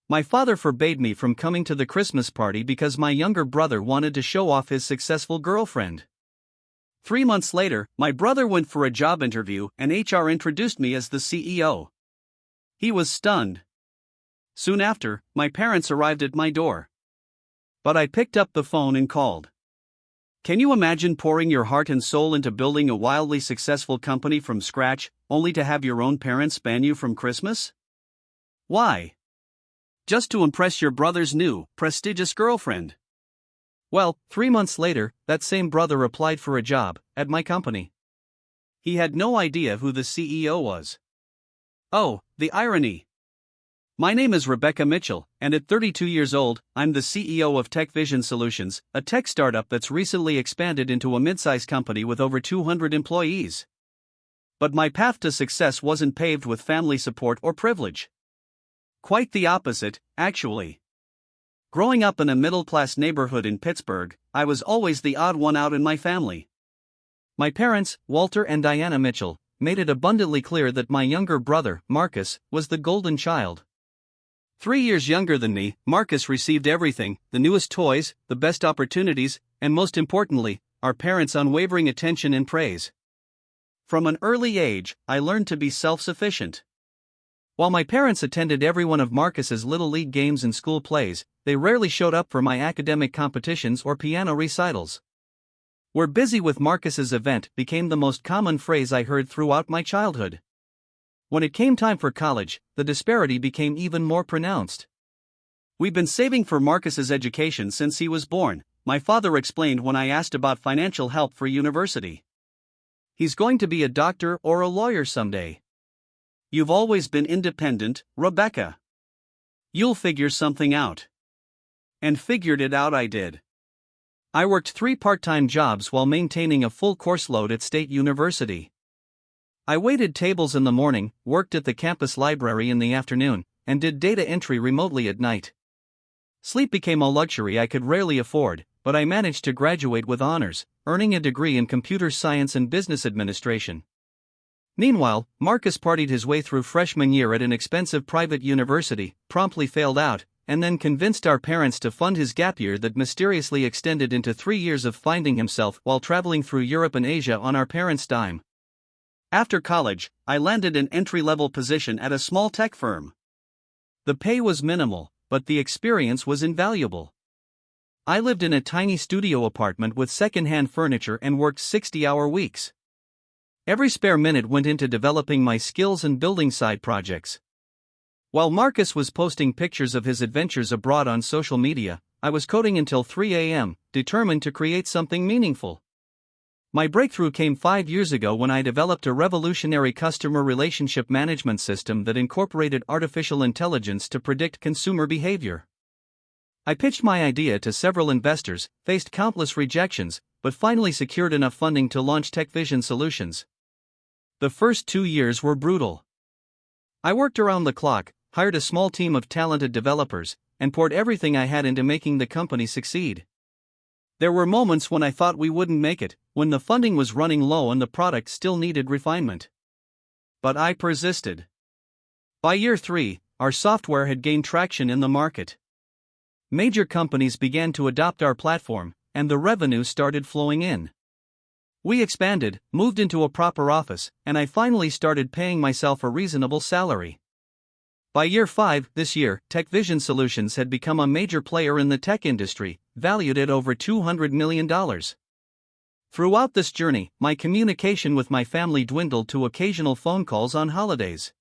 My father forbade me from coming to the Christmas party because my younger brother wanted to show off his successful girlfriend. 3 months later, my brother went for a job interview and HR introduced me as the CEO. He was stunned. Soon after, my parents arrived at my door. But I picked up the phone and called. Can you imagine pouring your heart and soul into building a wildly successful company from scratch, only to have your own parents ban you from Christmas? Why? Just to impress your brother's new, prestigious girlfriend. Well, 3 months later, that same brother applied for a job at my company. He had no idea who the CEO was. Oh, the irony. My name is Rebecca Mitchell, and at 32 years old, I'm the CEO of TechVision Solutions, a tech startup that's recently expanded into a mid-size company with over 200 employees. But my path to success wasn't paved with family support or privilege. Quite the opposite, actually. Growing up in a middle-class neighborhood in Pittsburgh, I was always the odd one out in my family. My parents, Walter and Diana Mitchell, made it abundantly clear that my younger brother, Marcus, was the golden child. 3 years younger than me, Marcus received everything: the newest toys, the best opportunities, and most importantly, our parents' unwavering attention and praise. From an early age, I learned to be self-sufficient. While my parents attended every one of Marcus's little league games and school plays, they rarely showed up for my academic competitions or piano recitals. "We're busy with Marcus's event" became the most common phrase I heard throughout my childhood. When it came time for college, the disparity became even more pronounced. "We've been saving for Marcus's education since he was born," my father explained when I asked about financial help for university. "He's going to be a doctor or a lawyer someday. You've always been independent, Rebecca. You'll figure something out." And figured it out I did. I worked 3 part-time jobs while maintaining a full course load at State University. I waited tables in the morning, worked at the campus library in the afternoon, and did data entry remotely at night. Sleep became a luxury I could rarely afford, but I managed to graduate with honors, earning a degree in computer science and business administration. Meanwhile, Marcus partied his way through freshman year at an expensive private university, promptly failed out, and then convinced our parents to fund his gap year that mysteriously extended into 3 years of finding himself while traveling through Europe and Asia on our parents' dime. After college, I landed an entry-level position at a small tech firm. The pay was minimal, but the experience was invaluable. I lived in a tiny studio apartment with second-hand furniture and worked 60-hour weeks. Every spare minute went into developing my skills and building side projects. While Marcus was posting pictures of his adventures abroad on social media, I was coding until 3 a.m., determined to create something meaningful. My breakthrough came 5 years ago when I developed a revolutionary customer relationship management system that incorporated artificial intelligence to predict consumer behavior. I pitched my idea to several investors, faced countless rejections, but finally secured enough funding to launch TechVision Solutions. The first 2 years were brutal. I worked around the clock, hired a small team of talented developers, and poured everything I had into making the company succeed. There were moments when I thought we wouldn't make it, when the funding was running low and the product still needed refinement. But I persisted. By year 3, our software had gained traction in the market. Major companies began to adopt our platform, and the revenue started flowing in. We expanded, moved into a proper office, and I finally started paying myself a reasonable salary. By year 5, this year, TechVision Solutions had become a major player in the tech industry, valued at over $200 million. Throughout this journey, my communication with my family dwindled to occasional phone calls on holidays.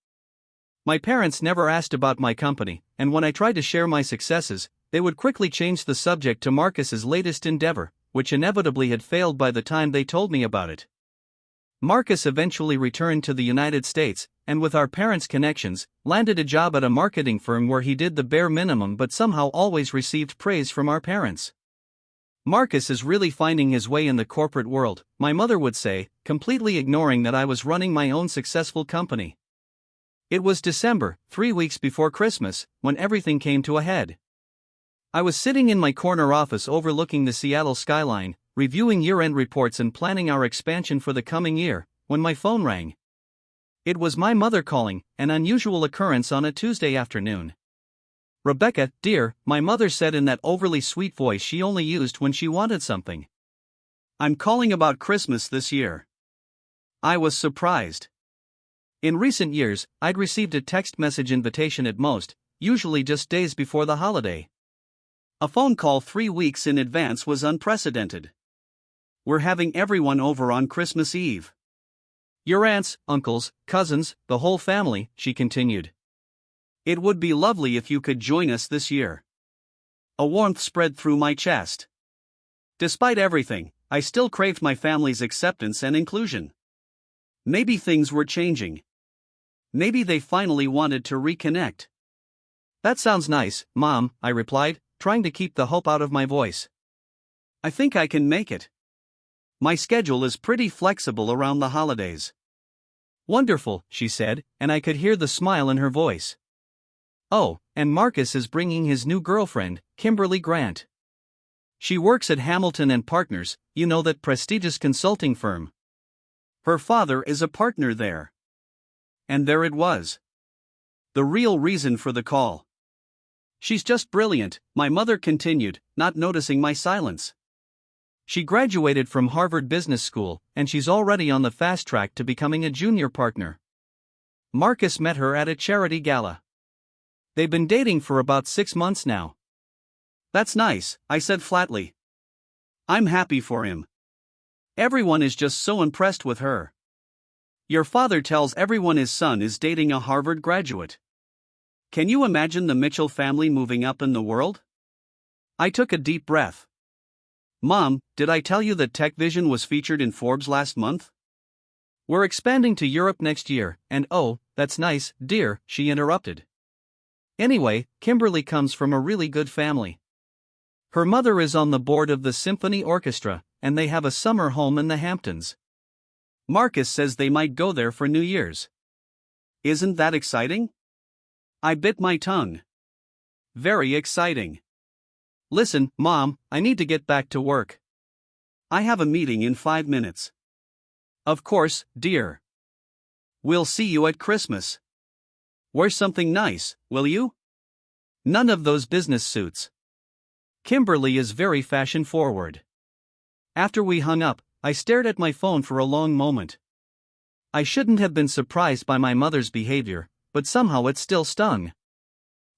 My parents never asked about my company, and when I tried to share my successes, they would quickly change the subject to Marcus's latest endeavor, which inevitably had failed by the time they told me about it. Marcus eventually returned to the United States, and with our parents' connections, landed a job at a marketing firm where he did the bare minimum but somehow always received praise from our parents. "Marcus is really finding his way in the corporate world," my mother would say, completely ignoring that I was running my own successful company. It was December, 3 weeks before Christmas, when everything came to a head. I was sitting in my corner office overlooking the Seattle skyline, reviewing year-end reports and planning our expansion for the coming year, when my phone rang. It was my mother calling, an unusual occurrence on a Tuesday afternoon. Rebecca, dear, my mother said in that overly sweet voice she only used when she wanted something. I'm calling about Christmas this year. I was surprised. In recent years, I'd received a text message invitation at most, usually just days before the holiday. A phone call 3 weeks in advance was unprecedented. We're having everyone over on Christmas Eve. Your aunts, uncles, cousins, the whole family, she continued. It would be lovely if you could join us this year. A warmth spread through my chest. Despite everything, I still craved my family's acceptance and inclusion. Maybe things were changing. Maybe they finally wanted to reconnect. That sounds nice, Mom, I replied, trying to keep the hope out of my voice. I think I can make it. My schedule is pretty flexible around the holidays. Wonderful, she said, and I could hear the smile in her voice. Oh, and Marcus is bringing his new girlfriend, Kimberly Grant. She works at Hamilton and Partners, you know, that prestigious consulting firm. Her father is a partner there. And there it was. The real reason for the call. She's just brilliant, my mother continued, not noticing my silence. She graduated from Harvard Business School, and she's already on the fast track to becoming a junior partner. Marcus met her at a charity gala. They've been dating for about 6 months now. That's nice, I said flatly. I'm happy for him. Everyone is just so impressed with her. Your father tells everyone his son is dating a Harvard graduate. Can you imagine the Mitchell family moving up in the world? I took a deep breath. Mom, did I tell you that Tech Vision was featured in Forbes last month? We're expanding to Europe next year, and oh, that's nice, dear, she interrupted. Anyway, Kimberly comes from a really good family. Her mother is on the board of the symphony orchestra, and they have a summer home in the Hamptons. Marcus says they might go there for New Year's. Isn't that exciting? I bit my tongue. Very exciting. Listen, Mom, I need to get back to work. I have a meeting in 5 minutes. Of course, dear. We'll see you at Christmas. Wear something nice, will you? None of those business suits. Kimberly is very fashion-forward. After we hung up, I stared at my phone for a long moment. I shouldn't have been surprised by my mother's behavior, but somehow it still stung.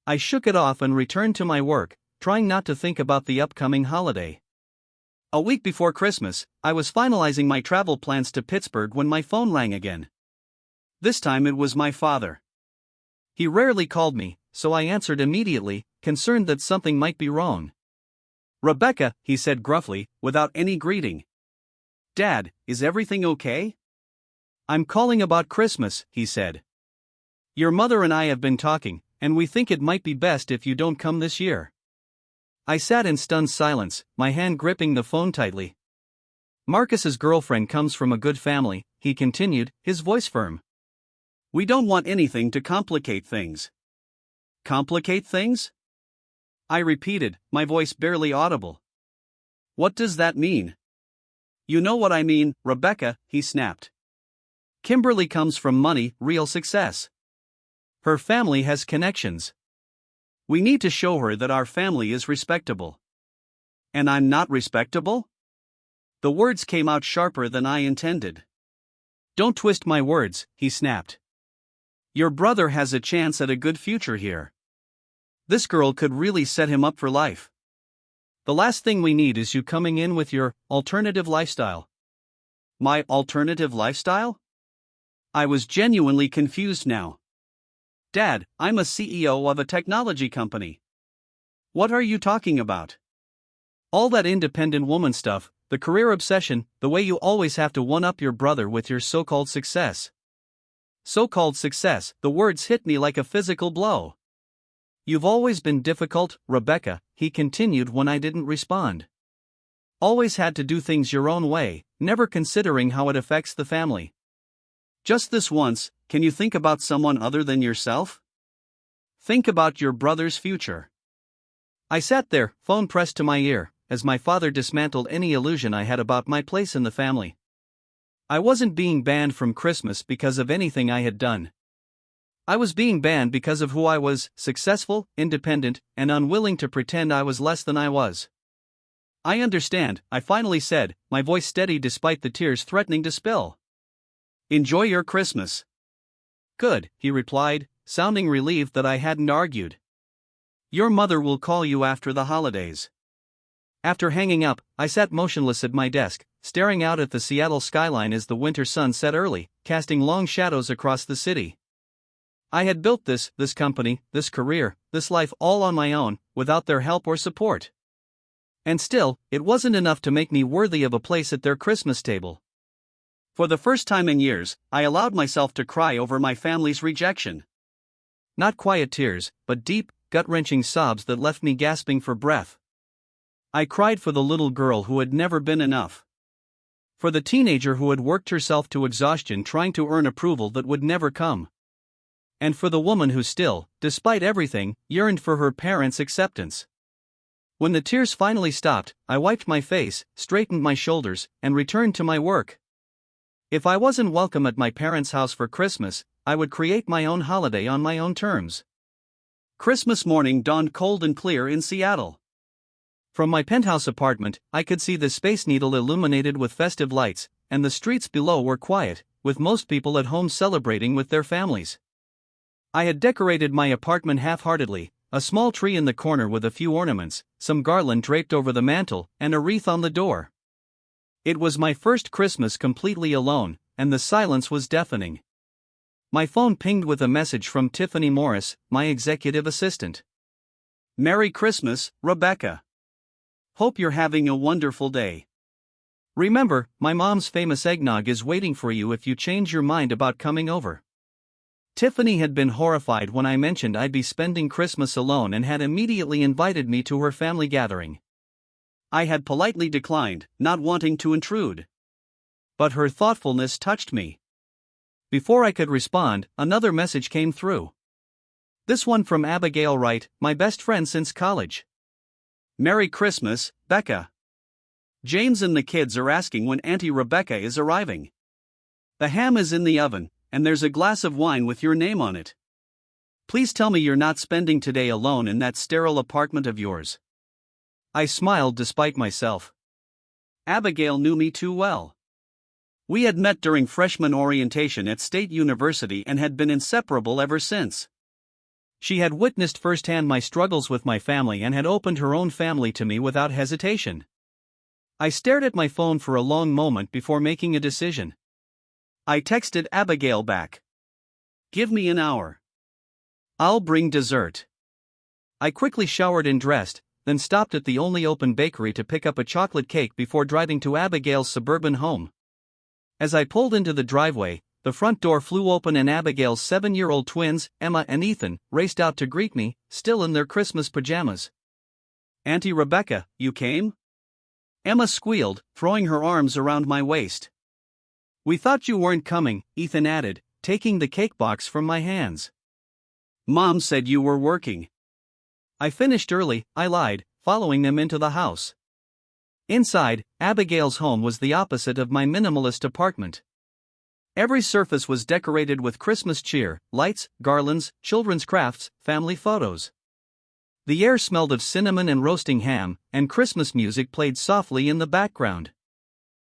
I shook it off and returned to my work, trying not to think about the upcoming holiday. A week before Christmas, I was finalizing my travel plans to Pittsburgh when my phone rang again. This time it was my father. He rarely called me, so I answered immediately, concerned that something might be wrong. Rebecca, he said gruffly, without any greeting. Dad, is everything okay? I'm calling about Christmas, he said. Your mother and I have been talking, and we think it might be best if you don't come this year. I sat in stunned silence, my hand gripping the phone tightly. Marcus's girlfriend comes from a good family, he continued, his voice firm. We don't want anything to complicate things. Complicate things? I repeated, my voice barely audible. What does that mean? You know what I mean, Rebecca, he snapped. Kimberly comes from money, real success. Her family has connections. We need to show her that our family is respectable. And I'm not respectable? The words came out sharper than I intended. Don't twist my words, he snapped. Your brother has a chance at a good future here. This girl could really set him up for life. The last thing we need is you coming in with your alternative lifestyle. My alternative lifestyle? I was genuinely confused now. Dad, I'm a CEO of a technology company. What are you talking about? All that independent woman stuff, the career obsession, the way you always have to one-up your brother with your so-called success. So-called success, the words hit me like a physical blow. You've always been difficult, Rebecca, he continued when I didn't respond. Always had to do things your own way, never considering how it affects the family. Just this once, can you think about someone other than yourself? Think about your brother's future. I sat there, phone pressed to my ear, as my father dismantled any illusion I had about my place in the family. I wasn't being banned from Christmas because of anything I had done. I was being banned because of who I was: successful, independent, and unwilling to pretend I was less than I was. I understand, I finally said, my voice steady despite the tears threatening to spill. Enjoy your Christmas. Good, he replied, sounding relieved that I hadn't argued. Your mother will call you after the holidays. After hanging up, I sat motionless at my desk, staring out at the Seattle skyline as the winter sun set early, casting long shadows across the city. I had built this company, this career, this life all on my own, without their help or support. And still, it wasn't enough to make me worthy of a place at their Christmas table. For the first time in years, I allowed myself to cry over my family's rejection. Not quiet tears, but deep, gut-wrenching sobs that left me gasping for breath. I cried for the little girl who had never been enough. For the teenager who had worked herself to exhaustion trying to earn approval that would never come. And for the woman who still, despite everything, yearned for her parents' acceptance. When the tears finally stopped, I wiped my face, straightened my shoulders, and returned to my work. If I wasn't welcome at my parents' house for Christmas, I would create my own holiday on my own terms. Christmas morning dawned cold and clear in Seattle. From my penthouse apartment, I could see the Space Needle illuminated with festive lights, and the streets below were quiet, with most people at home celebrating with their families. I had decorated my apartment half-heartedly, a small tree in the corner with a few ornaments, some garland draped over the mantel, and a wreath on the door. It was my first Christmas completely alone, and the silence was deafening. My phone pinged with a message from Tiffany Morris, my executive assistant. Merry Christmas, Rebecca. Hope you're having a wonderful day. Remember, my mom's famous eggnog is waiting for you if you change your mind about coming over. Tiffany had been horrified when I mentioned I'd be spending Christmas alone and had immediately invited me to her family gathering. I had politely declined, not wanting to intrude. But her thoughtfulness touched me. Before I could respond, another message came through. This one from Abigail Wright, my best friend since college. Merry Christmas, Becca. James and the kids are asking when Auntie Rebecca is arriving. The ham is in the oven, and there's a glass of wine with your name on it. Please tell me you're not spending today alone in that sterile apartment of yours. I smiled despite myself. Abigail knew me too well. We had met during freshman orientation at State University and had been inseparable ever since. She had witnessed firsthand my struggles with my family and had opened her own family to me without hesitation. I stared at my phone for a long moment before making a decision. I texted Abigail back. Give me an hour. I'll bring dessert. I quickly showered and dressed, then stopped at the only open bakery to pick up a chocolate cake before driving to Abigail's suburban home. As I pulled into the driveway, the front door flew open and Abigail's 7-year-old twins, Emma and Ethan, raced out to greet me, still in their Christmas pajamas. Auntie Rebecca, you came? Emma squealed, throwing her arms around my waist. We thought you weren't coming, Ethan added, taking the cake box from my hands. Mom said you were working. I finished early, I lied, following them into the house. Inside, Abigail's home was the opposite of my minimalist apartment. Every surface was decorated with Christmas cheer, lights, garlands, children's crafts, family photos. The air smelled of cinnamon and roasting ham, and Christmas music played softly in the background.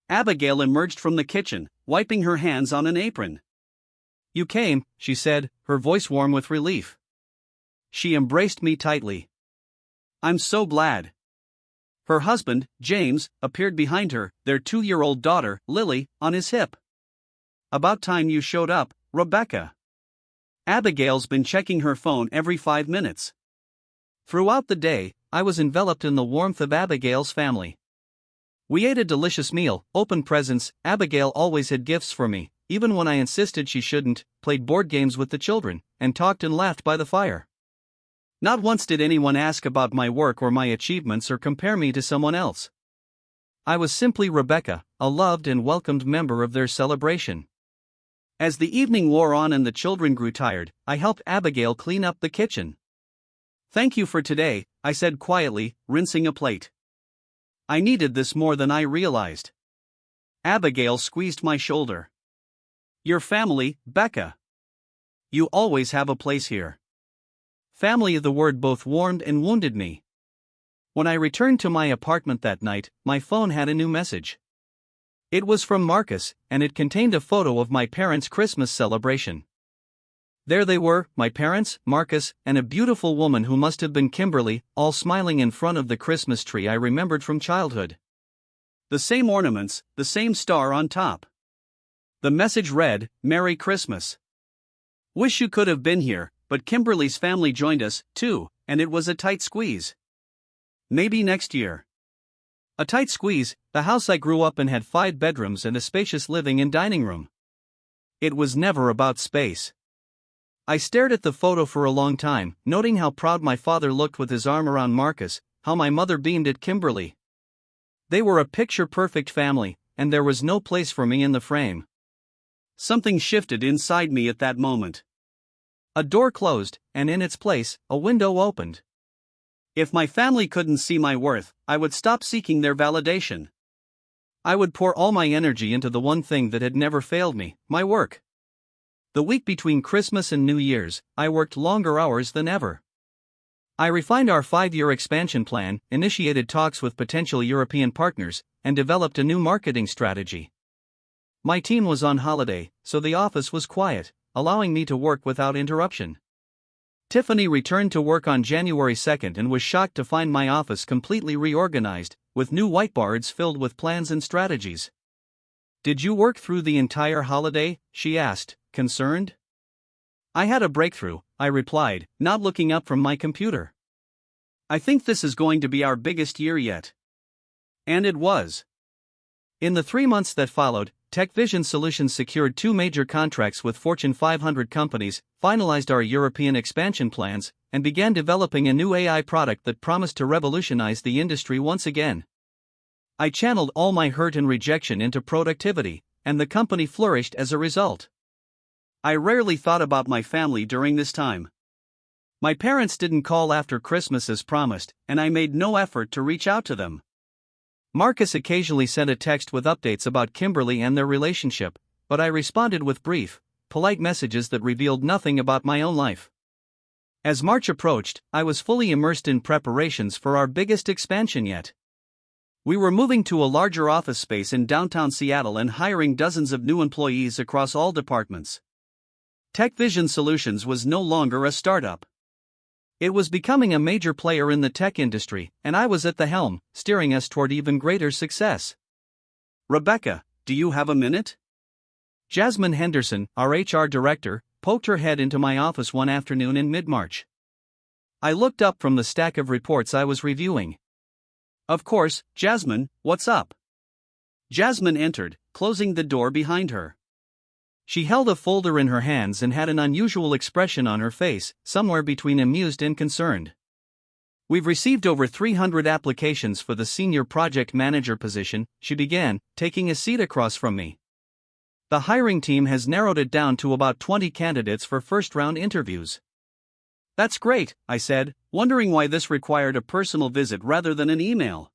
Abigail emerged from the kitchen, wiping her hands on an apron. You came, she said, her voice warm with relief. She embraced me tightly. I'm so glad. Her husband, James, appeared behind her, their 2-year-old daughter, Lily, on his hip. About time you showed up, Rebecca. Abigail's been checking her phone every 5 minutes. Throughout the day, I was enveloped in the warmth of Abigail's family. We ate a delicious meal, opened presents. Abigail always had gifts for me, even when I insisted she shouldn't, played board games with the children, and talked and laughed by the fire. Not once did anyone ask about my work or my achievements or compare me to someone else. I was simply Rebecca, a loved and welcomed member of their celebration. As the evening wore on and the children grew tired, I helped Abigail clean up the kitchen. Thank you for today, I said quietly, rinsing a plate. I needed this more than I realized. Abigail squeezed my shoulder. Your family, Becca. You always have a place here. Family, the word both warmed and wounded me. When I returned to my apartment that night, my phone had a new message. It was from Marcus, and it contained a photo of my parents' Christmas celebration. There they were, my parents, Marcus, and a beautiful woman who must have been Kimberly, all smiling in front of the Christmas tree I remembered from childhood. The same ornaments, the same star on top. The message read, "Merry Christmas. Wish you could have been here, but Kimberly's family joined us, too, and it was a tight squeeze. Maybe next year." A tight squeeze. The house I grew up in had 5 bedrooms and a spacious living and dining room. It was never about space. I stared at the photo for a long time, noting how proud my father looked with his arm around Marcus, how my mother beamed at Kimberly. They were a picture-perfect family, and there was no place for me in the frame. Something shifted inside me at that moment. A door closed, and in its place, a window opened. If my family couldn't see my worth, I would stop seeking their validation. I would pour all my energy into the one thing that had never failed me, my work. The week between Christmas and New Year's, I worked longer hours than ever. I refined our 5-year expansion plan, initiated talks with potential European partners, and developed a new marketing strategy. My team was on holiday, so the office was quiet, allowing me to work without interruption. Tiffany returned to work on January 2nd and was shocked to find my office completely reorganized, with new whiteboards filled with plans and strategies. "Did you work through the entire holiday?" she asked, concerned. "I had a breakthrough," I replied, not looking up from my computer. "I think this is going to be our biggest year yet." And it was. In the 3 months that followed, TechVision Solutions secured 2 major contracts with Fortune 500 companies, finalized our European expansion plans, and began developing a new AI product that promised to revolutionize the industry once again. I channeled all my hurt and rejection into productivity, and the company flourished as a result. I rarely thought about my family during this time. My parents didn't call after Christmas as promised, and I made no effort to reach out to them. Marcus occasionally sent a text with updates about Kimberly and their relationship, but I responded with brief, polite messages that revealed nothing about my own life. As March approached, I was fully immersed in preparations for our biggest expansion yet. We were moving to a larger office space in downtown Seattle and hiring dozens of new employees across all departments. TechVision Solutions was no longer a startup. It was becoming a major player in the tech industry, and I was at the helm, steering us toward even greater success. "Rebecca, do you have a minute?" Jasmine Henderson, our HR director, poked her head into my office one afternoon in mid-March. I looked up from the stack of reports I was reviewing. "Of course, Jasmine, what's up?" Jasmine entered, closing the door behind her. She held a folder in her hands and had an unusual expression on her face, somewhere between amused and concerned. "We've received over 300 applications for the senior project manager position," she began, taking a seat across from me. "The hiring team has narrowed it down to about 20 candidates for first-round interviews." "That's great," I said, wondering why this required a personal visit rather than an email.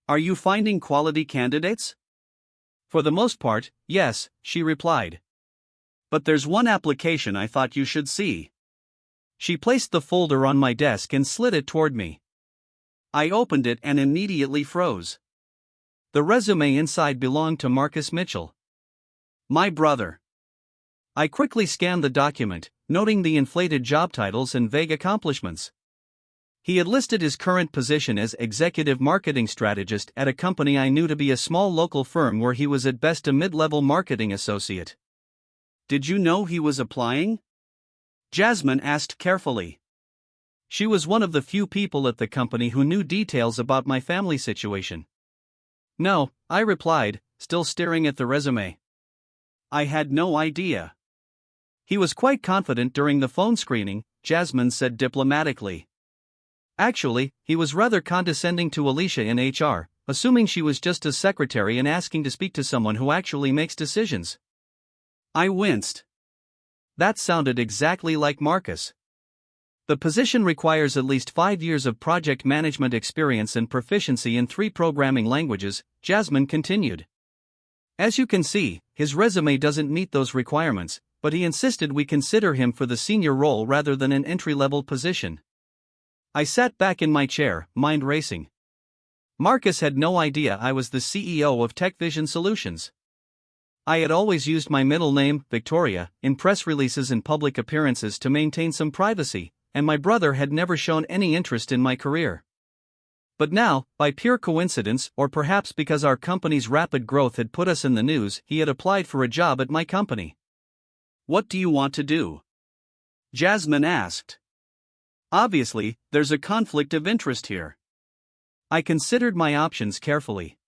"Are you finding quality candidates?" "For the most part, yes," she replied. "But there's one application I thought you should see." She placed the folder on my desk and slid it toward me. I opened it and immediately froze. The resume inside belonged to Marcus Mitchell. My brother. I quickly scanned the document, noting the inflated job titles and vague accomplishments. He had listed his current position as executive marketing strategist at a company I knew to be a small local firm where he was at best a mid-level marketing associate. "Did you know he was applying?" Jasmine asked carefully. She was one of the few people at the company who knew details about my family situation. "No," I replied, still staring at the resume. "I had no idea." "He was quite confident during the phone screening," Jasmine said diplomatically. "Actually, he was rather condescending to Alicia in HR, assuming she was just a secretary and asking to speak to someone who actually makes decisions." I winced. That sounded exactly like Marcus. "The position requires at least 5 years of project management experience and proficiency in 3 programming languages," Jasmine continued. "As you can see, his resume doesn't meet those requirements, but he insisted we consider him for the senior role rather than an entry-level position. I sat back in my chair, mind racing. Marcus had no idea I was the CEO of TechVision Solutions. I had always used my middle name, Victoria, in press releases and public appearances to maintain some privacy, and my brother had never shown any interest in my career. But now, by pure coincidence, or perhaps because our company's rapid growth had put us in the news, he had applied for a job at my company. "What do you want to do?" Jasmine asked. Obviously, there's a conflict of interest here. I considered my options carefully.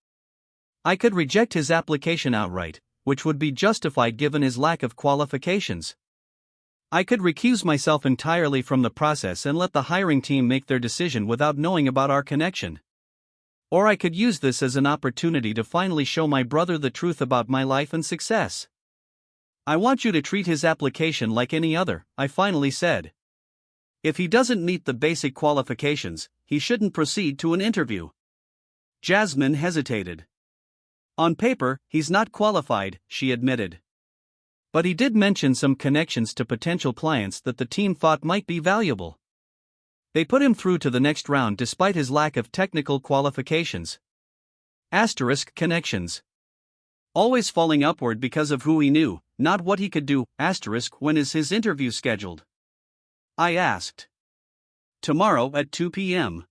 I could reject his application outright, which would be justified given his lack of qualifications. I could recuse myself entirely from the process and let the hiring team make their decision without knowing about our connection. Or I could use this as an opportunity to finally show my brother the truth about my life and success. "I want you to treat his application like any other," I finally said. "If he doesn't meet the basic qualifications, he shouldn't proceed to an interview." Jasmine hesitated. "On paper, he's not qualified," she admitted. "But he did mention some connections to potential clients that the team thought might be valuable. They put him through to the next round despite his lack of technical qualifications. Asterisk connections. Always falling upward because of who he knew, not what he could do. Asterisk when is his interview scheduled?" I asked. "Tomorrow at 2 p.m.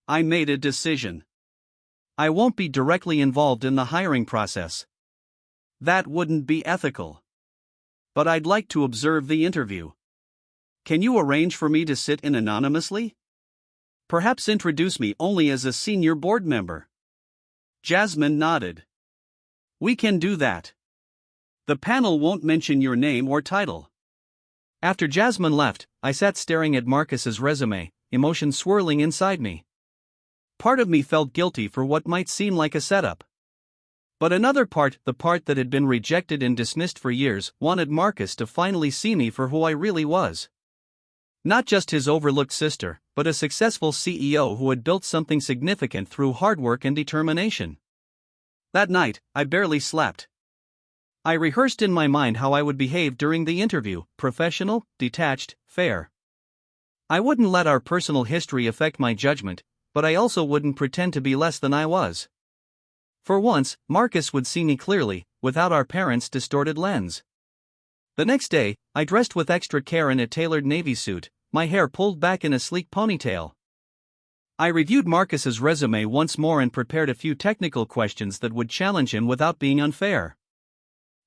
I made a decision. I won't be directly involved in the hiring process. That wouldn't be ethical. But I'd like to observe the interview. Can you arrange for me to sit in anonymously? Perhaps introduce me only as a senior board member." Jasmine nodded. "We can do that. The panel won't mention your name or title." After Jasmine left, I sat staring at Marcus's resume, emotions swirling inside me. Part of me felt guilty for what might seem like a setup. But another part, the part that had been rejected and dismissed for years, wanted Marcus to finally see me for who I really was. Not just his overlooked sister, but a successful CEO who had built something significant through hard work and determination. That night, I barely slept. I rehearsed in my mind how I would behave during the interview: professional, detached, fair. I wouldn't let our personal history affect my judgment, but I also wouldn't pretend to be less than I was. For once, Marcus would see me clearly, without our parents' distorted lens. The next day, I dressed with extra care in a tailored navy suit, my hair pulled back in a sleek ponytail. I reviewed Marcus's resume once more and prepared a few technical questions that would challenge him without being unfair.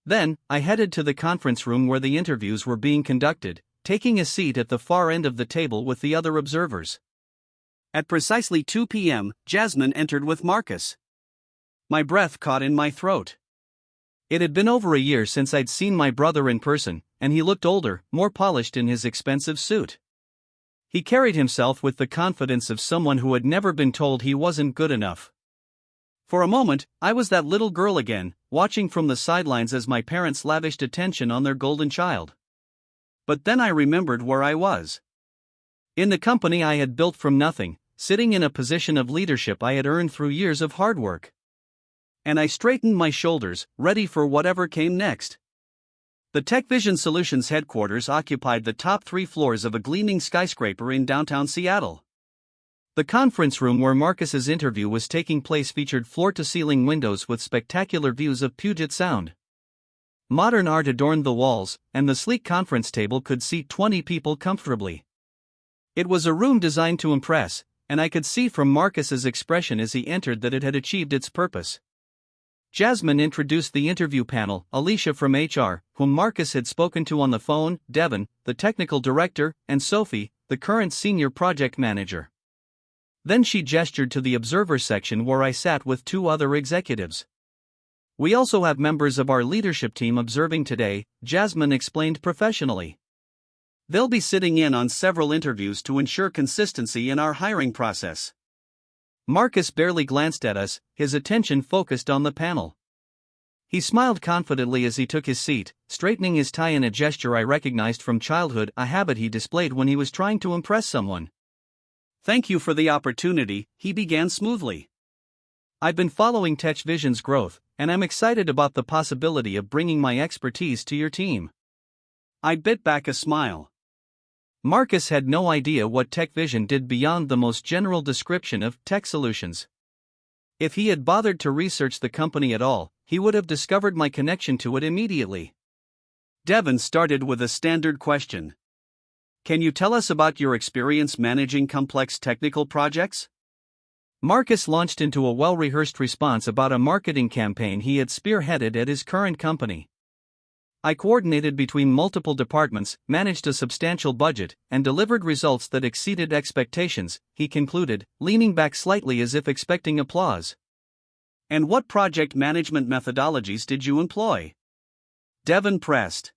Then, I headed to the conference room where the interviews were being conducted, taking a seat at the far end of the table with the other observers. At precisely 2 p.m., Jasmine entered with Marcus. My breath caught in my throat. It had been over a year since I'd seen my brother in person, and he looked older, more polished in his expensive suit. He carried himself with the confidence of someone who had never been told he wasn't good enough. For a moment, I was that little girl again, watching from the sidelines as my parents lavished attention on their golden child. But then I remembered where I was. In the company I had built from nothing, sitting in a position of leadership I had earned through years of hard work. And I straightened my shoulders, ready for whatever came next. The TechVision Solutions headquarters occupied the top 3 floors of a gleaming skyscraper in downtown Seattle. The conference room where Marcus's interview was taking place featured floor-to-ceiling windows with spectacular views of Puget Sound. Modern art adorned the walls, and the sleek conference table could seat 20 people comfortably. It was a room designed to impress, and I could see from Marcus's expression as he entered that it had achieved its purpose. Jasmine introduced the interview panel: Alicia from HR, whom Marcus had spoken to on the phone, Devin, the technical director, and Sophie, the current senior project manager. Then she gestured to the observer section where I sat with 2 other executives. "We also have members of our leadership team observing today," Jasmine explained professionally. "They'll be sitting in on several interviews to ensure consistency in our hiring process." Marcus barely glanced at us, his attention focused on the panel. He smiled confidently as he took his seat, straightening his tie in a gesture I recognized from childhood, a habit he displayed when he was trying to impress someone. "Thank you for the opportunity," he began smoothly. "I've been following TechVision's growth, and I'm excited about the possibility of bringing my expertise to your team. I bit back a smile. Marcus had no idea what TechVision did beyond the most general description of tech solutions. If he had bothered to research the company at all, he would have discovered my connection to it immediately. Devon started with a standard question. Can you tell us about your experience managing complex technical projects? Marcus launched into a well-rehearsed response about a marketing campaign he had spearheaded at his current company. I coordinated between multiple departments, managed a substantial budget, and delivered results that exceeded expectations, he concluded, leaning back slightly as if expecting applause. And what project management methodologies did you employ? Devon pressed.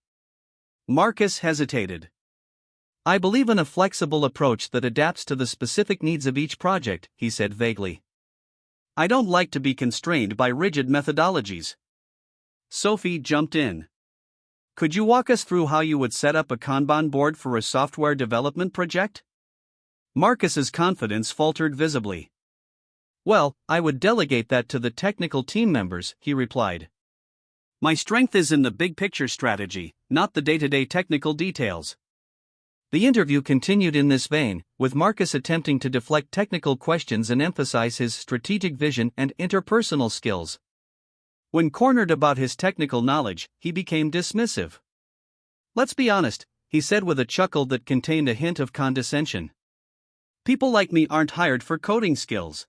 Marcus hesitated. I believe in a flexible approach that adapts to the specific needs of each project, he said vaguely. I don't like to be constrained by rigid methodologies. Sophie jumped in. Could you walk us through how you would set up a Kanban board for a software development project? Marcus's confidence faltered visibly. Well, I would delegate that to the technical team members, he replied. My strength is in the big picture strategy, not the day-to-day technical details. The interview continued in this vein, with Marcus attempting to deflect technical questions and emphasize his strategic vision and interpersonal skills. When cornered about his technical knowledge, he became dismissive. Let's be honest, he said with a chuckle that contained a hint of condescension. People like me aren't hired for coding skills.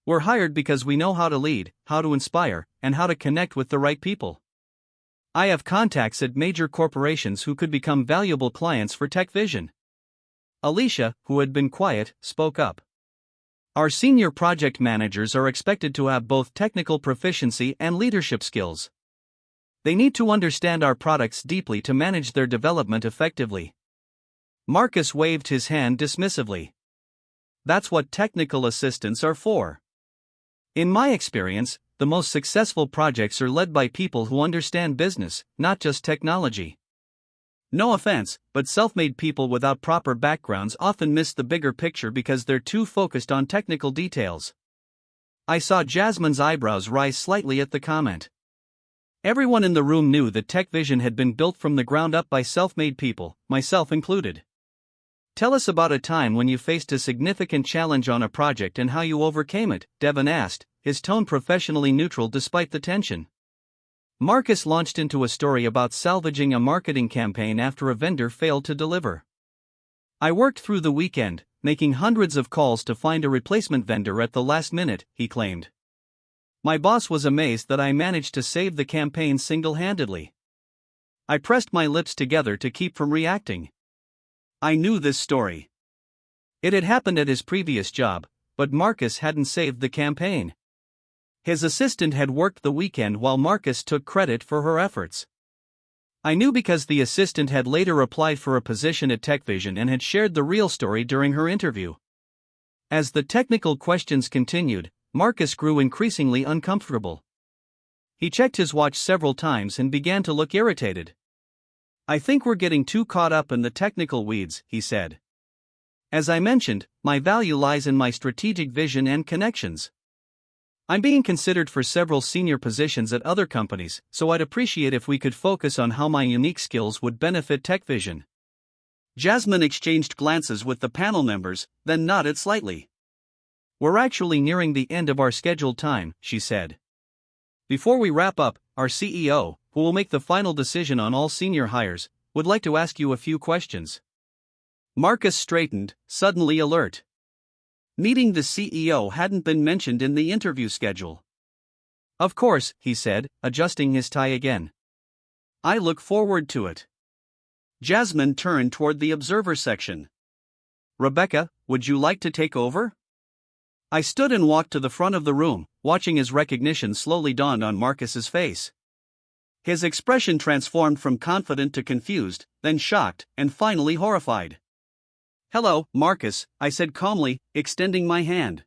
We're hired because we know how to lead, how to inspire, and how to connect with the right people. I have contacts at major corporations who could become valuable clients for TechVision. Alicia, who had been quiet, spoke up. Our senior project managers are expected to have both technical proficiency and leadership skills. They need to understand our products deeply to manage their development effectively. Marcus waved his hand dismissively. That's what technical assistants are for. In my experience, the most successful projects are led by people who understand business, not just technology. No offense, but self-made people without proper backgrounds often miss the bigger picture because they're too focused on technical details. I saw Jasmine's eyebrows rise slightly at the comment. Everyone in the room knew that TechVision had been built from the ground up by self-made people, myself included. Tell us about a time when you faced a significant challenge on a project and how you overcame it, Devon asked, his tone professionally neutral despite the tension. Marcus launched into a story about salvaging a marketing campaign after a vendor failed to deliver. I worked through the weekend, making hundreds of calls to find a replacement vendor at the last minute, he claimed. My boss was amazed that I managed to save the campaign single-handedly. I pressed my lips together to keep from reacting. I knew this story. It had happened at his previous job, but Marcus hadn't saved the campaign. His assistant had worked the weekend while Marcus took credit for her efforts. I knew because the assistant had later applied for a position at TechVision and had shared the real story during her interview. As the technical questions continued, Marcus grew increasingly uncomfortable. He checked his watch several times and began to look irritated. I think we're getting too caught up in the technical weeds, he said. As I mentioned, my value lies in my strategic vision and connections. I'm being considered for several senior positions at other companies, so I'd appreciate if we could focus on how my unique skills would benefit TechVision. Jasmine exchanged glances with the panel members, then nodded slightly. We're actually nearing the end of our scheduled time, she said. Before we wrap up, our CEO, who will make the final decision on all senior hires, would like to ask you a few questions. Marcus straightened, suddenly alert. Meeting the CEO hadn't been mentioned in the interview schedule. Of course, he said, adjusting his tie again. I look forward to it. Jasmine turned toward the observer section. Rebecca, would you like to take over? I stood and walked to the front of the room, watching as recognition slowly dawned on Marcus's face. His expression transformed from confident to confused, then shocked, and finally horrified. Hello, Marcus, I said calmly, extending my hand.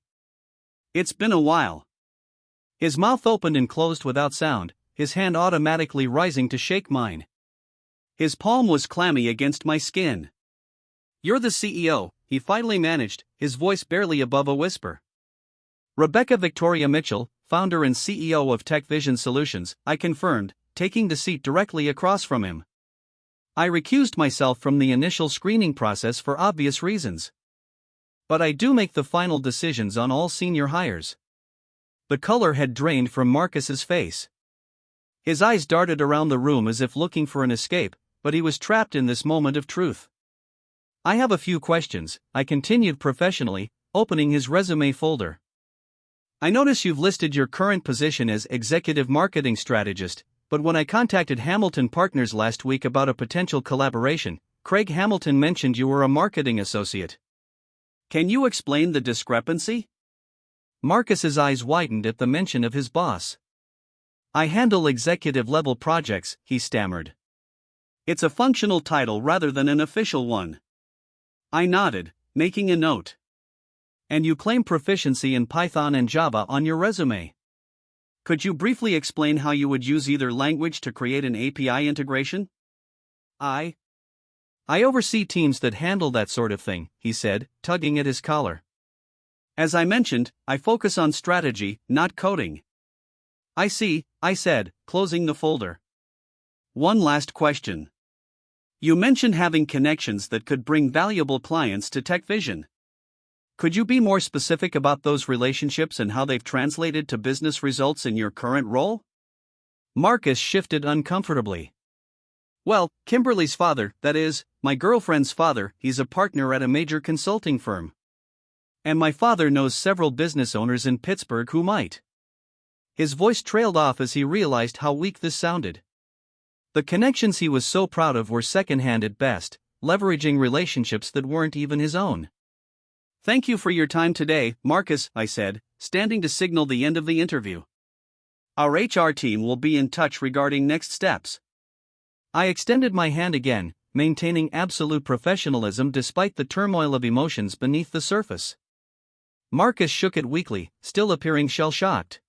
It's been a while. His mouth opened and closed without sound, his hand automatically rising to shake mine. His palm was clammy against my skin. You're the CEO, he finally managed, his voice barely above a whisper. Rebecca Victoria Mitchell, founder and CEO of TechVision Solutions, I confirmed, taking the seat directly across from him. I recused myself from the initial screening process for obvious reasons. But I do make the final decisions on all senior hires. The color had drained from Marcus's face. His eyes darted around the room as if looking for an escape, but he was trapped in this moment of truth. I have a few questions, I continued professionally, opening his resume folder. I notice you've listed your current position as Executive Marketing Strategist, but when I contacted Hamilton Partners last week about a potential collaboration, Craig Hamilton mentioned you were a marketing associate. Can you explain the discrepancy? Marcus's eyes widened at the mention of his boss. I handle executive-level projects, he stammered. It's a functional title rather than an official one. I nodded, making a note. And you claim proficiency in Python and Java on your resume. Could you briefly explain how you would use either language to create an API integration? I oversee teams that handle that sort of thing, he said, tugging at his collar. As I mentioned, I focus on strategy, not coding. I see, I said, closing the folder. One last question. You mentioned having connections that could bring valuable clients to TechVision. Could you be more specific about those relationships and how they've translated to business results in your current role? Marcus shifted uncomfortably. Well, Kimberly's father, that is, my girlfriend's father, he's a partner at a major consulting firm. And my father knows several business owners in Pittsburgh who might. His voice trailed off as he realized how weak this sounded. The connections he was so proud of were secondhand at best, leveraging relationships that weren't even his own. Thank you for your time today, Marcus, I said, standing to signal the end of the interview. Our HR team will be in touch regarding next steps. I extended my hand again, maintaining absolute professionalism despite the turmoil of emotions beneath the surface. Marcus shook it weakly, still appearing shell-shocked.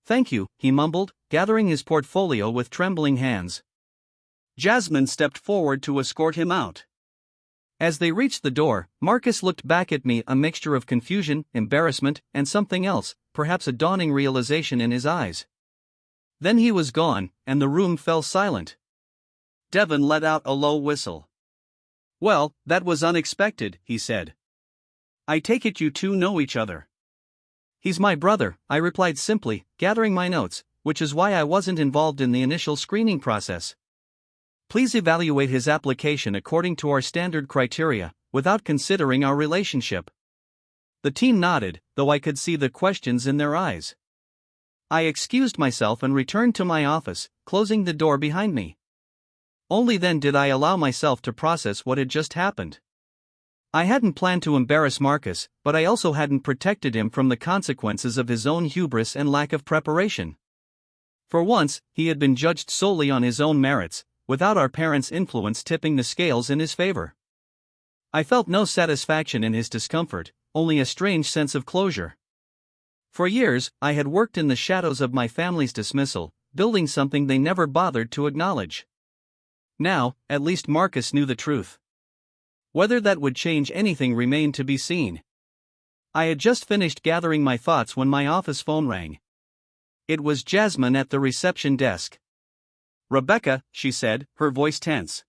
Thank you, he mumbled, gathering his portfolio with trembling hands. Jasmine stepped forward to escort him out. As they reached the door, Marcus looked back at me, a mixture of confusion, embarrassment, and something else, perhaps a dawning realization in his eyes. Then he was gone, and the room fell silent. Devon let out a low whistle. Well, that was unexpected, he said. I take it you two know each other. He's my brother, I replied simply, gathering my notes, which is why I wasn't involved in the initial screening process. Please evaluate his application according to our standard criteria, without considering our relationship. The team nodded, though I could see the questions in their eyes. I excused myself and returned to my office, closing the door behind me. Only then did I allow myself to process what had just happened. I hadn't planned to embarrass Marcus, but I also hadn't protected him from the consequences of his own hubris and lack of preparation. For once, he had been judged solely on his own merits, without our parents' influence tipping the scales in his favor. I felt no satisfaction in his discomfort, only a strange sense of closure. For years, I had worked in the shadows of my family's dismissal, building something they never bothered to acknowledge. Now, at least Marcus knew the truth. Whether that would change anything remained to be seen. I had just finished gathering my thoughts when my office phone rang. It was Jasmine at the reception desk. Rebecca, she said, her voice tense.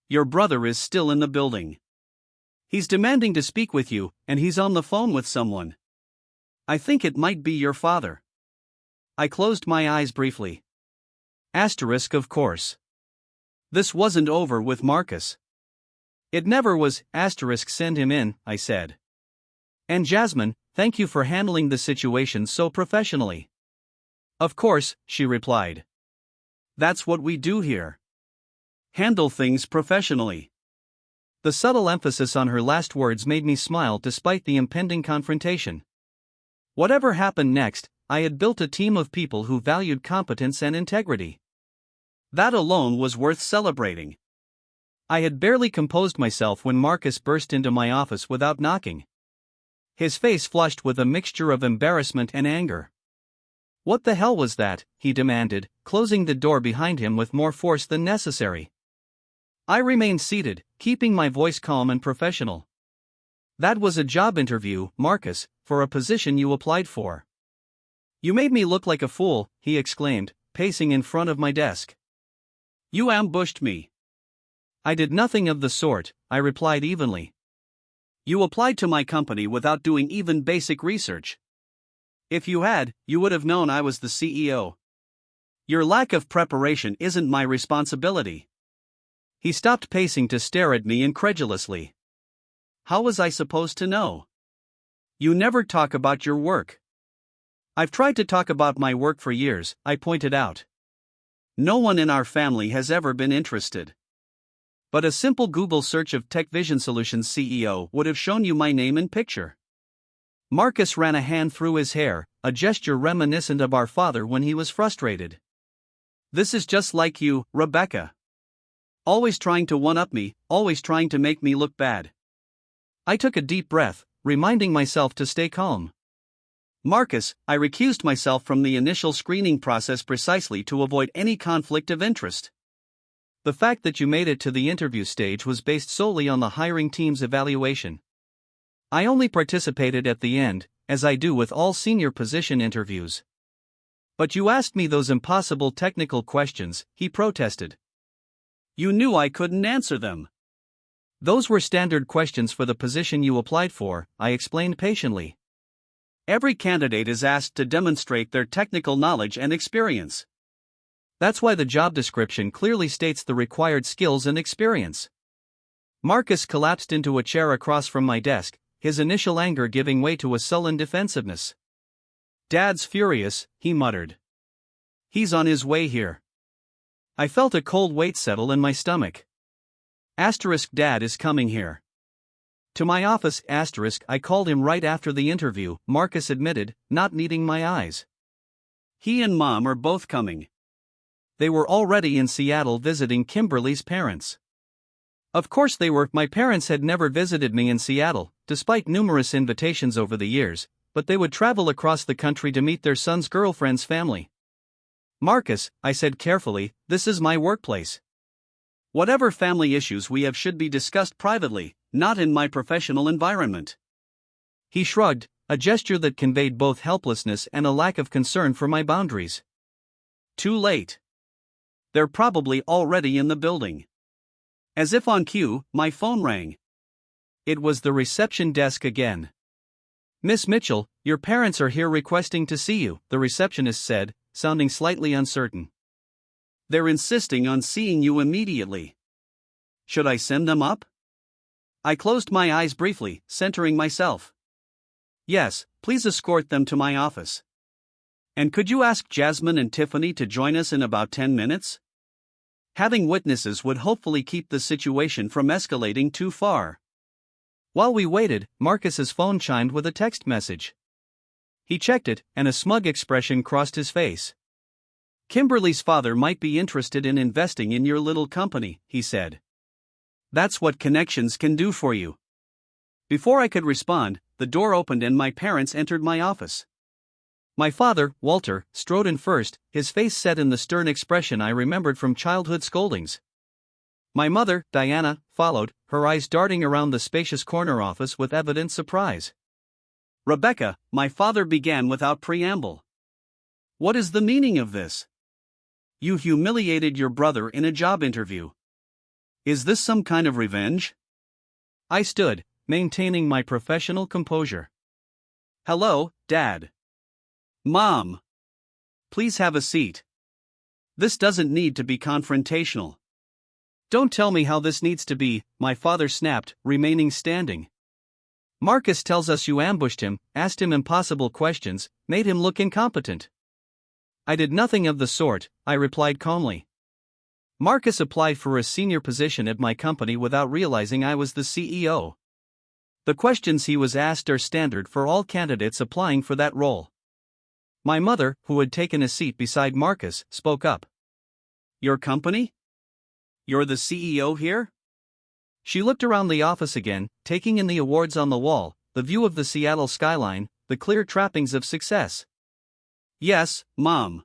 Your brother is still in the building. He's demanding to speak with you, and he's on the phone with someone. I think it might be your father. I closed my eyes briefly. Asterisk, of course. This wasn't over with Marcus. It never was. Asterisk, send him in, I said. And Jasmine, thank you for handling the situation so professionally. Of course, she replied. That's what we do here. Handle things professionally. The subtle emphasis on her last words made me smile despite the impending confrontation. Whatever happened next, I had built a team of people who valued competence and integrity. That alone was worth celebrating. I had barely composed myself when Marcus burst into my office without knocking. His face flushed with a mixture of embarrassment and anger. What the hell was that? He demanded, closing the door behind him with more force than necessary. I remained seated, keeping my voice calm and professional. That was a job interview, Marcus, for a position you applied for. You made me look like a fool, he exclaimed, pacing in front of my desk. You ambushed me. I did nothing of the sort, I replied evenly. You applied to my company without doing even basic research. If you had, you would have known I was the CEO. Your lack of preparation isn't my responsibility. He stopped pacing to stare at me incredulously. How was I supposed to know? You never talk about your work. I've tried to talk about my work for years, I pointed out. No one in our family has ever been interested. But a simple Google search of Tech Vision Solutions CEO would have shown you my name and picture. Marcus ran a hand through his hair, a gesture reminiscent of our father when he was frustrated. This is just like you, Rebecca. Always trying to one-up me, always trying to make me look bad. I took a deep breath, reminding myself to stay calm. Marcus, I recused myself from the initial screening process precisely to avoid any conflict of interest. The fact that you made it to the interview stage was based solely on the hiring team's evaluation. I only participated at the end, as I do with all senior position interviews. But you asked me those impossible technical questions, he protested. You knew I couldn't answer them. Those were standard questions for the position you applied for, I explained patiently. Every candidate is asked to demonstrate their technical knowledge and experience. That's why the job description clearly states the required skills and experience. Marcus collapsed into a chair across from my desk, his initial anger giving way to a sullen defensiveness. Dad's furious, he muttered. He's on his way here. I felt a cold weight settle in my stomach. Dad is coming here. To my office, I called him right after the interview, Marcus admitted, not needing my eyes. He and Mom are both coming. They were already in Seattle visiting Kimberly's parents. Of course they were. My parents had never visited me in Seattle, despite numerous invitations over the years, but they would travel across the country to meet their son's girlfriend's family. Marcus, I said carefully, this is my workplace. Whatever family issues we have should be discussed privately, not in my professional environment. He shrugged, a gesture that conveyed both helplessness and a lack of concern for my boundaries. Too late. They're probably already in the building. As if on cue, my phone rang. It was the reception desk again. Miss Mitchell, your parents are here requesting to see you, the receptionist said, sounding slightly uncertain. They're insisting on seeing you immediately. Should I send them up? I closed my eyes briefly, centering myself. Yes, please escort them to my office. And could you ask Jasmine and Tiffany to join us in about 10 minutes? Having witnesses would hopefully keep the situation from escalating too far. While we waited, Marcus's phone chimed with a text message. He checked it, and a smug expression crossed his face. Kimberly's father might be interested in investing in your little company, he said. That's what connections can do for you. Before I could respond, the door opened and my parents entered my office. My father, Walter, strode in first, his face set in the stern expression I remembered from childhood scoldings. My mother, Diana, followed, her eyes darting around the spacious corner office with evident surprise. Rebecca, my father began without preamble. What is the meaning of this? You humiliated your brother in a job interview. Is this some kind of revenge? I stood, maintaining my professional composure. Hello, Dad. Mom. Please have a seat. This doesn't need to be confrontational. Don't tell me how this needs to be, my father snapped, remaining standing. Marcus tells us you ambushed him, asked him impossible questions, made him look incompetent. I did nothing of the sort, I replied calmly. Marcus applied for a senior position at my company without realizing I was the CEO. The questions he was asked are standard for all candidates applying for that role. My mother, who had taken a seat beside Marcus, spoke up. Your company? You're the CEO here? She looked around the office again, taking in the awards on the wall, the view of the Seattle skyline, the clear trappings of success. Yes, Mom.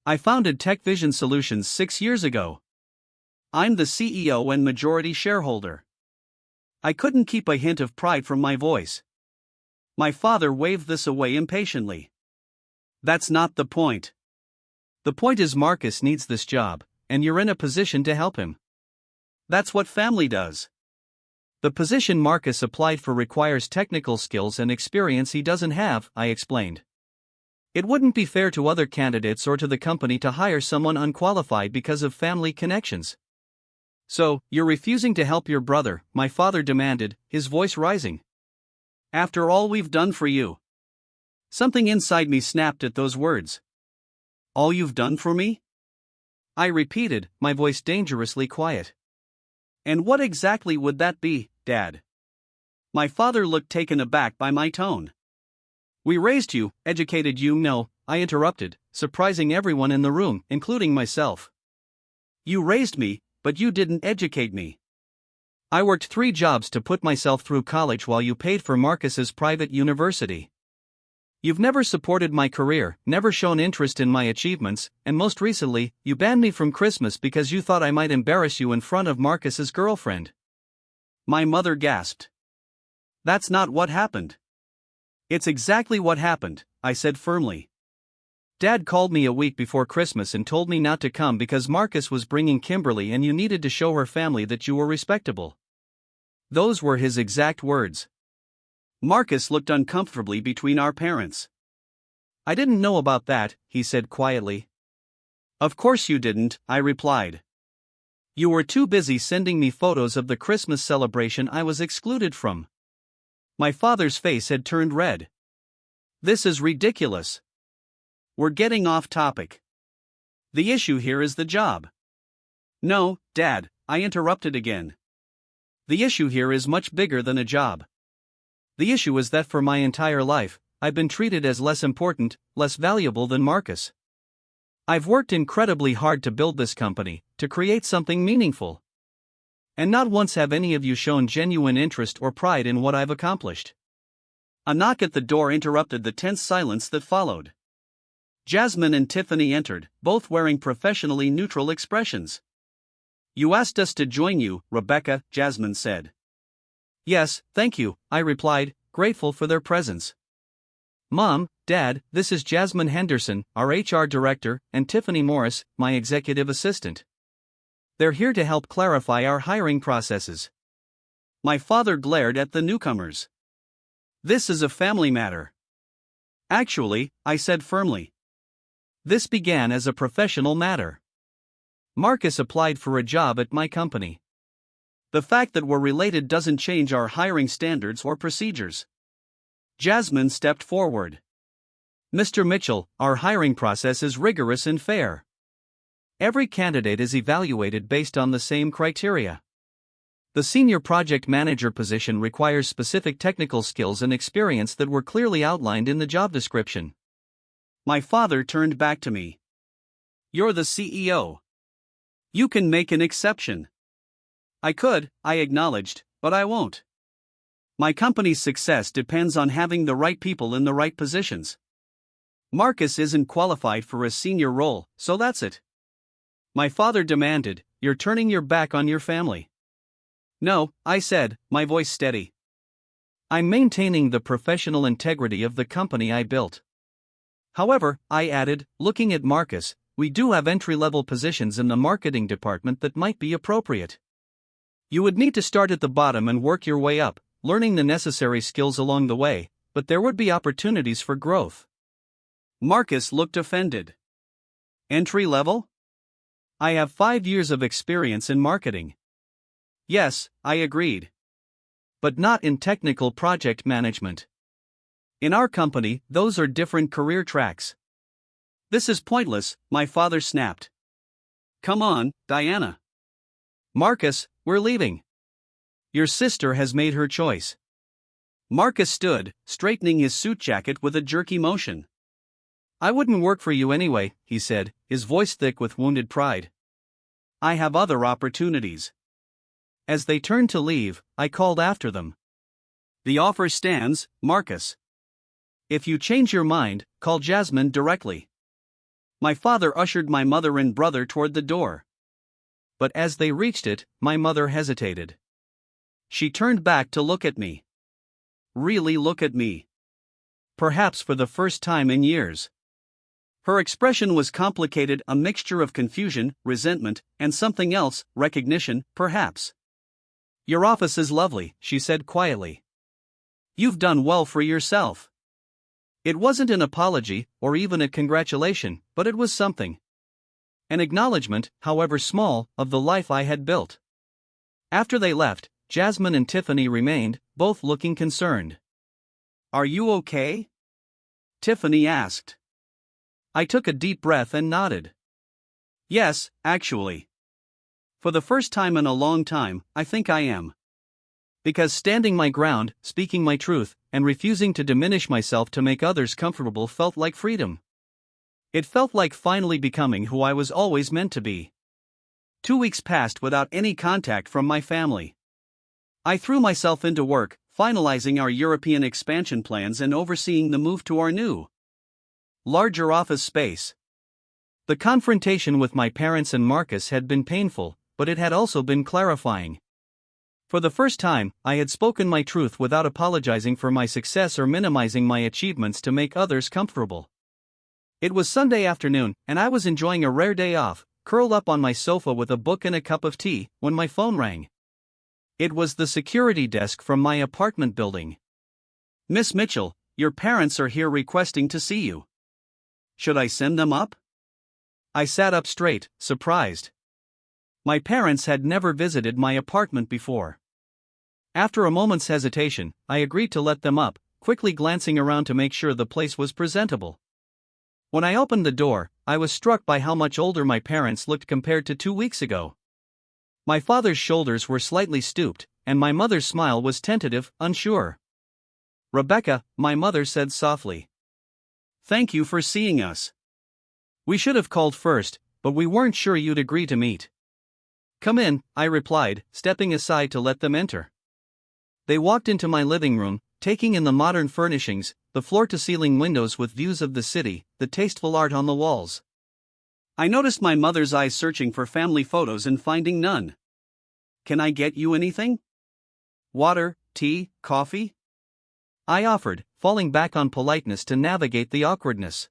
I founded Tech Vision Solutions 6 years ago. I'm the CEO and majority shareholder. I couldn't keep a hint of pride from my voice. My father waved this away impatiently. That's not the point. The point is Marcus needs this job, and you're in a position to help him. That's what family does. The position Marcus applied for requires technical skills and experience he doesn't have, I explained. It wouldn't be fair to other candidates or to the company to hire someone unqualified because of family connections. So, you're refusing to help your brother, my father demanded, his voice rising. After all we've done for you. Something inside me snapped at those words. All you've done for me? I repeated, my voice dangerously quiet. And what exactly would that be, Dad? My father looked taken aback by my tone. We raised you, educated you. No, I interrupted, surprising everyone in the room, including myself. You raised me, but you didn't educate me. I worked 3 jobs to put myself through college while you paid for Marcus's private university. You've never supported my career, never shown interest in my achievements, and most recently, you banned me from Christmas because you thought I might embarrass you in front of Marcus's girlfriend. My mother gasped. That's not what happened. It's exactly what happened, I said firmly. Dad called me a week before Christmas and told me not to come because Marcus was bringing Kimberly and you needed to show her family that you were respectable. Those were his exact words. Marcus looked uncomfortably between our parents. I didn't know about that, he said quietly. Of course you didn't, I replied. You were too busy sending me photos of the Christmas celebration I was excluded from. My father's face had turned red. This is ridiculous. We're getting off topic. The issue here is the job. No, Dad, I interrupted again. The issue here is much bigger than a job. The issue is that for my entire life, I've been treated as less important, less valuable than Marcus. I've worked incredibly hard to build this company, to create something meaningful. And not once have any of you shown genuine interest or pride in what I've accomplished. A knock at the door interrupted the tense silence that followed. Jasmine and Tiffany entered, both wearing professionally neutral expressions. You asked us to join you, Rebecca, Jasmine said. Yes, thank you, I replied, grateful for their presence. Mom, Dad, this is Jasmine Henderson, our HR director, and Tiffany Morris, my executive assistant. They're here to help clarify our hiring processes. My father glared at the newcomers. This is a family matter. Actually, I said firmly. This began as a professional matter. Marcus applied for a job at my company. The fact that we're related doesn't change our hiring standards or procedures. Jasmine stepped forward. Mr. Mitchell, our hiring process is rigorous and fair. Every candidate is evaluated based on the same criteria. The senior project manager position requires specific technical skills and experience that were clearly outlined in the job description. My father turned back to me. You're the CEO. You can make an exception. I could, I acknowledged, but I won't. My company's success depends on having the right people in the right positions. Marcus isn't qualified for a senior role, so that's it. My father demanded, You're turning your back on your family. No, I said, my voice steady. I'm maintaining the professional integrity of the company I built. However, I added, looking at Marcus, we do have entry-level positions in the marketing department that might be appropriate. You would need to start at the bottom and work your way up, learning the necessary skills along the way, but there would be opportunities for growth. Marcus looked offended. Entry level? I have 5 years of experience in marketing. Yes, I agreed. But not in technical project management. In our company, those are different career tracks. This is pointless, my father snapped. Come on, Diana. Marcus, we're leaving. Your sister has made her choice. Marcus stood, straightening his suit jacket with a jerky motion. I wouldn't work for you anyway, he said, his voice thick with wounded pride. I have other opportunities. As they turned to leave, I called after them. The offer stands, Marcus. If you change your mind, call Jasmine directly. My father ushered my mother and brother toward the door. But as they reached it, my mother hesitated. She turned back to look at me. Really look at me. Perhaps for the first time in years. Her expression was complicated, a mixture of confusion, resentment, and something else, recognition, perhaps. "Your office is lovely," she said quietly. "You've done well for yourself." It wasn't an apology, or even a congratulation, but it was something. An acknowledgement, however small, of the life I had built. After they left, Jasmine and Tiffany remained, both looking concerned. "Are you okay?" Tiffany asked. I took a deep breath and nodded. "Yes, actually. For the first time in a long time, I think I am." Because standing my ground, speaking my truth, and refusing to diminish myself to make others comfortable felt like freedom. It felt like finally becoming who I was always meant to be. 2 weeks passed without any contact from my family. I threw myself into work, finalizing our European expansion plans and overseeing the move to our new, larger office space. The confrontation with my parents and Marcus had been painful, but it had also been clarifying. For the first time, I had spoken my truth without apologizing for my success or minimizing my achievements to make others comfortable. It was Sunday afternoon, and I was enjoying a rare day off, curled up on my sofa with a book and a cup of tea, when my phone rang. It was the security desk from my apartment building. "Miss Mitchell, your parents are here requesting to see you. Should I send them up?" I sat up straight, surprised. My parents had never visited my apartment before. After a moment's hesitation, I agreed to let them up, quickly glancing around to make sure the place was presentable. When I opened the door, I was struck by how much older my parents looked compared to 2 weeks ago. My father's shoulders were slightly stooped, and my mother's smile was tentative, unsure. "Rebecca," my mother said softly. "Thank you for seeing us. We should have called first, but we weren't sure you'd agree to meet." "Come in," I replied, stepping aside to let them enter. They walked into my living room, taking in the modern furnishings, the floor-to-ceiling windows with views of the city, the tasteful art on the walls. I noticed my mother's eyes searching for family photos and finding none. "Can I get you anything? Water, tea, coffee?" I offered, falling back on politeness to navigate the awkwardness.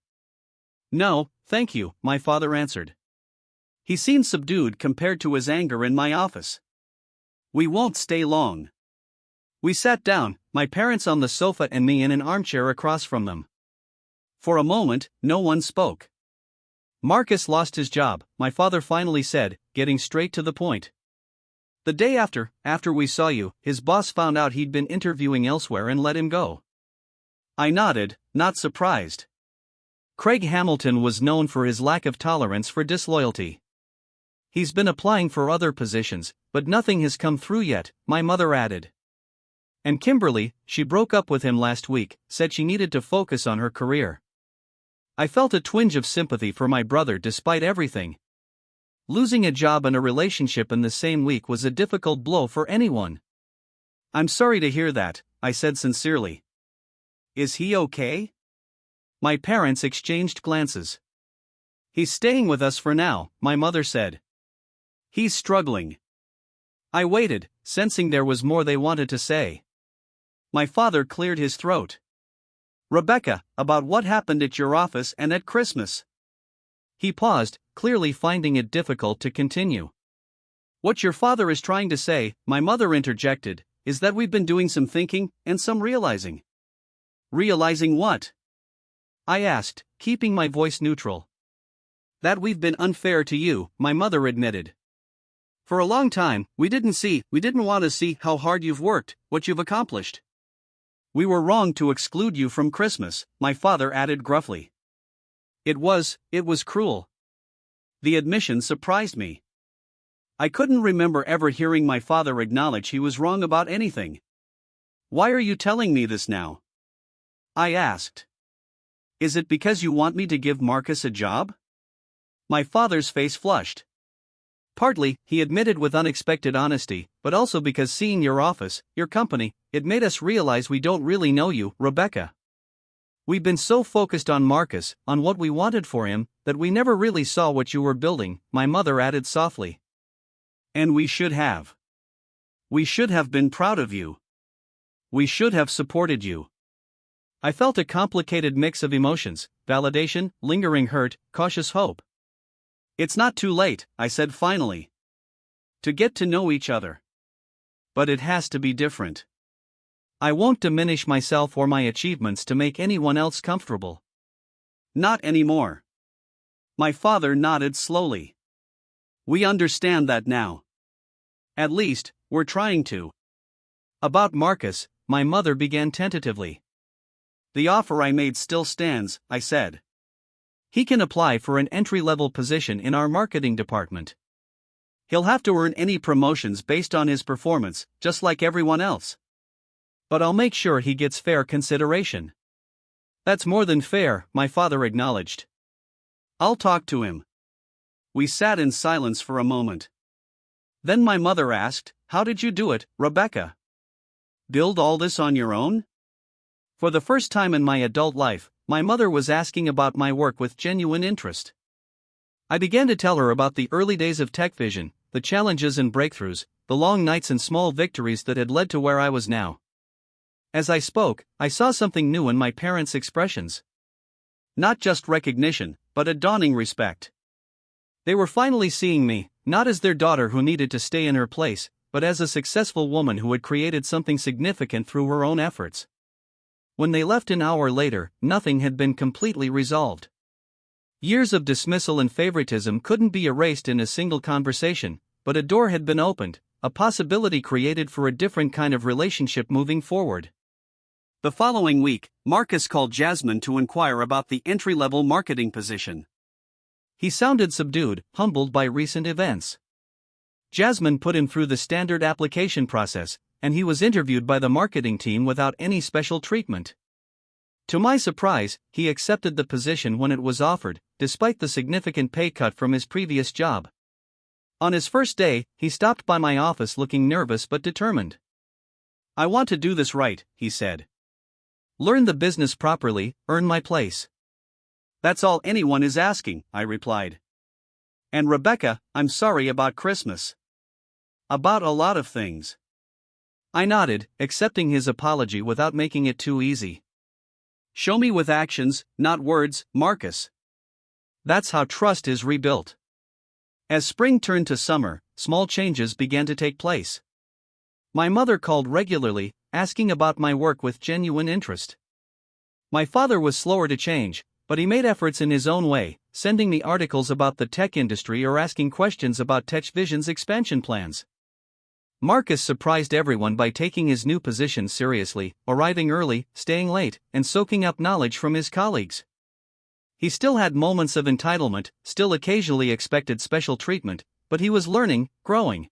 "No, thank you," my father answered. He seemed subdued compared to his anger in my office. "We won't stay long." We sat down, my parents on the sofa and me in an armchair across from them. For a moment, no one spoke. "Marcus lost his job," my father finally said, getting straight to the point. "The day after we saw you, his boss found out he'd been interviewing elsewhere and let him go." I nodded, not surprised. Craig Hamilton was known for his lack of tolerance for disloyalty. "He's been applying for other positions, but nothing has come through yet," my mother added. "And Kimberly, she broke up with him last week, said she needed to focus on her career." I felt a twinge of sympathy for my brother despite everything. Losing a job and a relationship in the same week was a difficult blow for anyone. "I'm sorry to hear that," I said sincerely. "Is he okay?" My parents exchanged glances. "He's staying with us for now," my mother said. "He's struggling." I waited, sensing there was more they wanted to say. My father cleared his throat. "Rebecca, about what happened at your office and at Christmas." He paused, clearly finding it difficult to continue. "What your father is trying to say," my mother interjected, "is that we've been doing some thinking, and some realizing." "Realizing what?" I asked, keeping my voice neutral. "That we've been unfair to you," my mother admitted. "For a long time, we didn't want to see how hard you've worked, what you've accomplished. We were wrong to exclude you from Christmas," my father added gruffly. It was cruel. The admission surprised me. I couldn't remember ever hearing my father acknowledge he was wrong about anything. "Why are you telling me this now?" I asked. "Is it because you want me to give Marcus a job?" My father's face flushed. "Partly," he admitted with unexpected honesty, "but also because seeing your office, your company, it made us realize we don't really know you, Rebecca. We've been so focused on Marcus, on what we wanted for him, that we never really saw what you were building," my mother added softly. "And we should have. We should have been proud of you. We should have supported you." I felt a complicated mix of emotions: validation, lingering hurt, cautious hope. "It's not too late," I said finally, "to get to know each other. But it has to be different. I won't diminish myself or my achievements to make anyone else comfortable. Not anymore." My father nodded slowly. "We understand that now. At least, we're trying to." About Marcus, my mother began tentatively. "The offer I made still stands," I said. "He can apply for an entry-level position in our marketing department. He'll have to earn any promotions based on his performance, just like everyone else. But I'll make sure he gets fair consideration." "That's more than fair," my father acknowledged. "I'll talk to him." We sat in silence for a moment. Then my mother asked, "How did you do it, Rebecca? Build all this on your own?" For the first time in my adult life, my mother was asking about my work with genuine interest. I began to tell her about the early days of TechVision, the challenges and breakthroughs, the long nights and small victories that had led to where I was now. As I spoke, I saw something new in my parents' expressions. Not just recognition, but a dawning respect. They were finally seeing me, not as their daughter who needed to stay in her place, but as a successful woman who had created something significant through her own efforts. When they left an hour later, nothing had been completely resolved. Years of dismissal and favoritism couldn't be erased in a single conversation, but a door had been opened, a possibility created for a different kind of relationship moving forward. The following week, Marcus called Jasmine to inquire about the entry-level marketing position. He sounded subdued, humbled by recent events. Jasmine put him through the standard application process, and he was interviewed by the marketing team without any special treatment. To my surprise, he accepted the position when it was offered, despite the significant pay cut from his previous job. On his first day, he stopped by my office looking nervous but determined. "I want to do this right," he said. "Learn the business properly, earn my place." "That's all anyone is asking," I replied. "And Rebecca, I'm sorry about Christmas. About a lot of things." I nodded, accepting his apology without making it too easy. "Show me with actions, not words, Marcus. That's how trust is rebuilt." As spring turned to summer, small changes began to take place. My mother called regularly, asking about my work with genuine interest. My father was slower to change, but he made efforts in his own way, sending me articles about the tech industry or asking questions about TechVision's expansion plans. Marcus surprised everyone by taking his new position seriously, arriving early, staying late, and soaking up knowledge from his colleagues. He still had moments of entitlement, still occasionally expected special treatment, but he was learning, growing.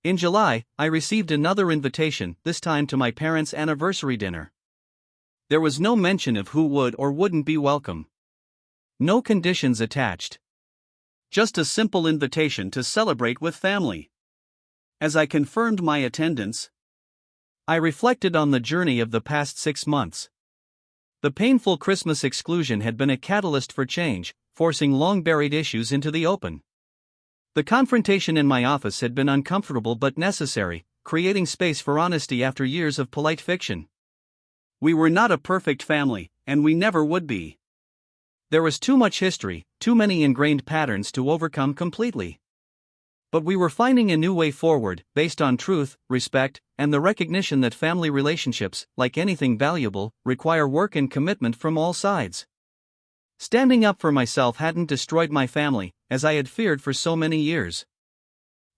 In July, I received another invitation, this time to my parents' anniversary dinner. There was no mention of who would or wouldn't be welcome. No conditions attached. Just a simple invitation to celebrate with family. As I confirmed my attendance, I reflected on the journey of the past 6 months. The painful Christmas exclusion had been a catalyst for change, forcing long-buried issues into the open. The confrontation in my office had been uncomfortable but necessary, creating space for honesty after years of polite fiction. We were not a perfect family, and we never would be. There was too much history, too many ingrained patterns to overcome completely. But we were finding a new way forward, based on truth, respect, and the recognition that family relationships, like anything valuable, require work and commitment from all sides. Standing up for myself hadn't destroyed my family, as I had feared for so many years.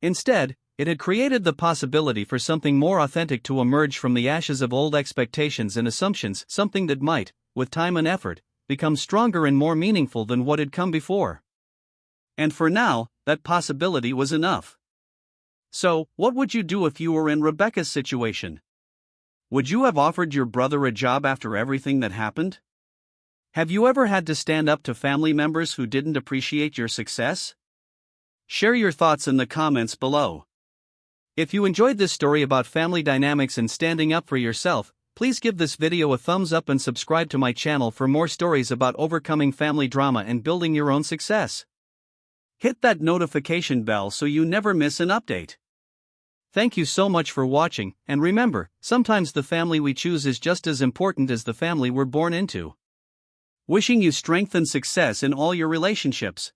Instead, it had created the possibility for something more authentic to emerge from the ashes of old expectations and assumptions, something that might, with time and effort, become stronger and more meaningful than what had come before. And for now, that possibility was enough. So, what would you do if you were in Rebecca's situation? Would you have offered your brother a job after everything that happened? Have you ever had to stand up to family members who didn't appreciate your success? Share your thoughts in the comments below. If you enjoyed this story about family dynamics and standing up for yourself, please give this video a thumbs up and subscribe to my channel for more stories about overcoming family drama and building your own success. Hit that notification bell so you never miss an update. Thank you so much for watching, and remember, sometimes the family we choose is just as important as the family we're born into. Wishing you strength and success in all your relationships.